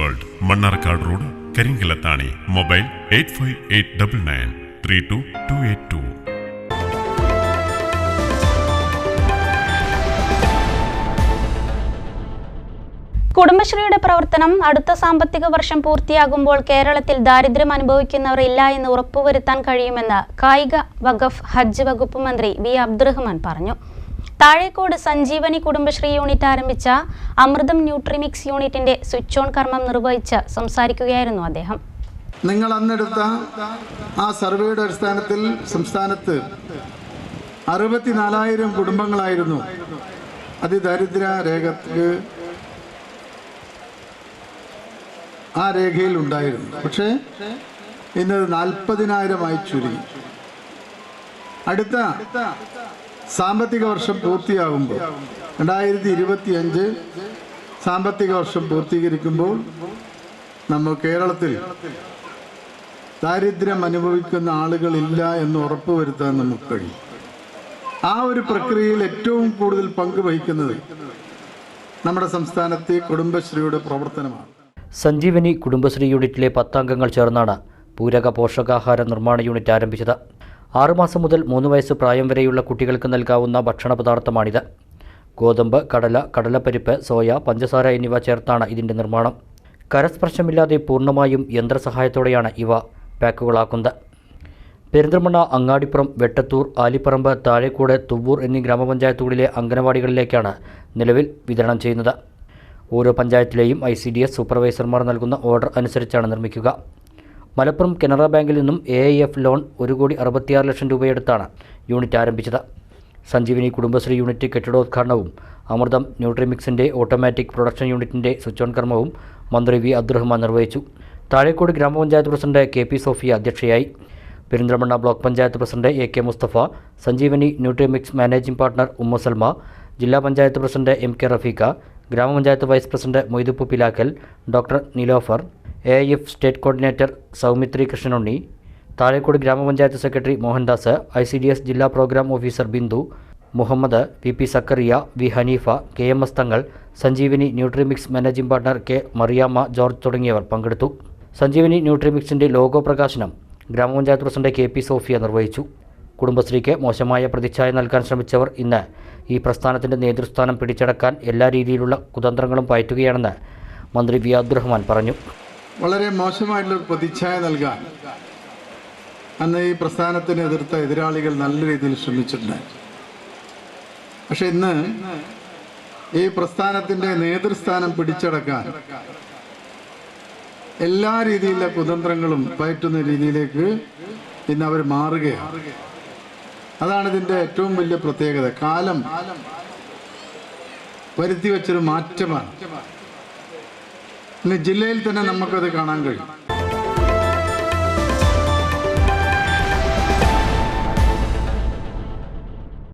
World, Mannarkkad road, Karinkallathani. Mobile 8589932282. കുടുംബശ്രീയുടെ പ്രവർത്തനം അടുത്ത സാമ്പത്തിക വർഷം പൂർത്തിയാകുമ്പോൾ കേരളത്തിൽ ദാരിദ്ര്യം അനുഭവിക്കുന്നവർ ഇല്ല എന്ന് ഉറപ്പുവരുത്താൻ കഴിയുമെന്ന് കായിക വഖഫ് ഹജ്ജ് വകുപ്പ് മന്ത്രി വി അബ്ദുറഹ്മാൻ പറഞ്ഞു. താഴേക്കോട് സഞ്ജീവനി കുടുംബശ്രീ യൂണിറ്റ് ആരംഭിച്ച അമൃതം ന്യൂട്രിമിക്സ് യൂണിറ്റിന്റെ സ്വിച്ച് ഓൺ കർമ്മം നിർവഹിച്ച് സംസാരിക്കുകയായിരുന്നു അദ്ദേഹം. നിങ്ങൾ അന്നെടുത്ത ആ സർവേയുടെ അടിസ്ഥാനത്തിൽ സംസ്ഥാനത്ത് 64,000 കുടുംബങ്ങളായിരുന്നു അതിദാരിദ്ര്യ രേഖയ്ക്ക് ആ രേഖയിൽ ഉണ്ടായിരുന്നു. പക്ഷേ ഇന്ന് 40,000 ചുരുങ്ങി. അടുത്ത സാമ്പത്തിക വർഷം പൂർത്തിയാകുമ്പോൾ 2025 സാമ്പത്തിക വർഷം പൂർത്തീകരിക്കുമ്പോൾ നമ്മൾ കേരളത്തിൽ ദാരിദ്ര്യം അനുഭവിക്കുന്ന ആളുകളില്ല എന്ന് ഉറപ്പുവരുത്താൻ നമുക്ക് കഴിയും. ആ ഒരു പ്രക്രിയയിൽ ഏറ്റവും കൂടുതൽ പങ്ക് വഹിക്കുന്നത് നമ്മുടെ സംസ്ഥാനത്തെ കുടുംബശ്രീയുടെ പ്രവർത്തനമാണ്. സഞ്ജീവനി കുടുംബശ്രീ യൂണിറ്റിലെ 10 അംഗങ്ങൾ ചേർന്നാണ് പൂരക പോഷകാഹാര നിർമ്മാണ യൂണിറ്റ് ആരംഭിച്ചത്. 6 മാസം മുതൽ 3 വയസ്സ് പ്രായം വരെയുള്ള കുട്ടികൾക്ക് നൽകാവുന്ന ഭക്ഷണ പദാർത്ഥമാണിത്. ഗോതമ്പ്, കടല, കടലപ്പരിപ്പ്, സോയ, പഞ്ചസാര എന്നിവ ചേർത്താണ് ഇതിൻ്റെ നിർമ്മാണം. കരസ്പർശമില്ലാതെ പൂർണ്ണമായും യന്ത്രസഹായത്തോടെയാണ് ഇവ പാക്കുകളാക്കുന്നത്. പെരിന്തൽമണ്ണ, അങ്ങാടിപ്പുറം, വെട്ടത്തൂർ, ആലിപ്പറമ്പ്, താഴേക്കോട്, തുവ്വൂർ എന്നീ ഗ്രാമപഞ്ചായത്തുകളിലെ അംഗനവാടികളിലേക്കാണ് നിലവിൽ വിതരണം ചെയ്യുന്നത്. ഓരോ പഞ്ചായത്തിലെയും ICDS സൂപ്പർവൈസർമാർ നൽകുന്ന ഓർഡർ അനുസരിച്ചാണ് നിർമ്മിക്കുക. മലപ്പുറം കനറ ബാങ്കിൽ നിന്നും AIF ലോൺ 1,66 ലക്ഷം രൂപയെടുത്താണ് യൂണിറ്റ് ആരംഭിച്ചത്. സഞ്ജീവനി കുടുംബശ്രീ യൂണിറ്റ് കെട്ടിടോദ്ഘാടനവും അമൃതം ന്യൂട്രിമിക്സിൻ്റെ ഓട്ടോമാറ്റിക് പ്രൊഡക്ഷൻ യൂണിറ്റിൻ്റെ സ്വിച്ച് ഓൺ കർമ്മവും മന്ത്രി വി അബ്ദുറഹ്മാൻ നിർവഹിച്ചു. താഴേക്കോട് ഗ്രാമപഞ്ചായത്ത് പ്രസിഡന്റ് KP സോഫിയ അധ്യക്ഷയായി. Perinthalmanna block panchayat president AK Mustafa, Sanjeevani nutrimix managing partner Umma Salma, ജില്ലാ പഞ്ചായത്ത് പ്രസിഡന്റ് MK റഫീഖ, ഗ്രാമപഞ്ചായത്ത് vice president Moidupu Pilakkal, doctor Nilofar, AIF state coordinator Saumitri Krishnanunni, Thazhekode ഗ്രാമപഞ്ചായത്ത് സെക്രട്ടറി മോഹൻദാസ്, ICDS ജില്ലാ program officer Bindu, Muhammad, PP Zakariya, V Haneefa, KMS Thangal, Sanjeevani nutrimix managing partner K Mariamma George തുടങ്ങിയവർ പങ്കെടുത്തു. സഞ്ജീവനി ന്യൂട്രിമിക്സിൻ്റെ ലോഗോ പ്രകാശനം ഗ്രാമപഞ്ചായത്ത് പ്രസിഡന്റ് KP സോഫിയ നിർവഹിച്ചു. കുടുംബശ്രീക്ക് മോശമായ പ്രതിച്ഛായ നൽകാൻ ശ്രമിച്ചവർ ഇന്ന് ഈ പ്രസ്ഥാനത്തിൻ്റെ നേതൃസ്ഥാനം പിടിച്ചടക്കാൻ എല്ലാ രീതിയിലുള്ള കുതന്ത്രങ്ങളും പയറ്റുകയാണെന്ന് മന്ത്രി വി അബ്ദുറഹ്മാൻ പറഞ്ഞു. വളരെ മോശമായിട്ടുള്ള പ്രതിച്ഛായ നൽകാൻ അന്ന് ഈ പ്രസ്ഥാനത്തിന് എതിർത്ത എതിരാളികൾ നല്ല രീതിയിൽ ശ്രമിച്ചിട്ടുണ്ട്. പക്ഷെ ഇന്ന് ഈ പ്രസ്ഥാനത്തിൻ്റെ നേതൃസ്ഥാനം പിടിച്ചടക്കാൻ എല്ലാ രീതിയിലുള്ള കുതന്ത്രങ്ങളും പയറ്റുന്ന രീതിയിലേക്ക് ഇന്ന് അവർ മാറുകയാണ്. അതാണ് ഇതിൻ്റെ ഏറ്റവും വലിയ പ്രത്യേകത. കാലം വരുത്തി വെച്ചൊരു മാറ്റമാണ്. ഇന്ന് ജില്ലയിൽ തന്നെ നമുക്കത് കാണാൻ കഴിയും.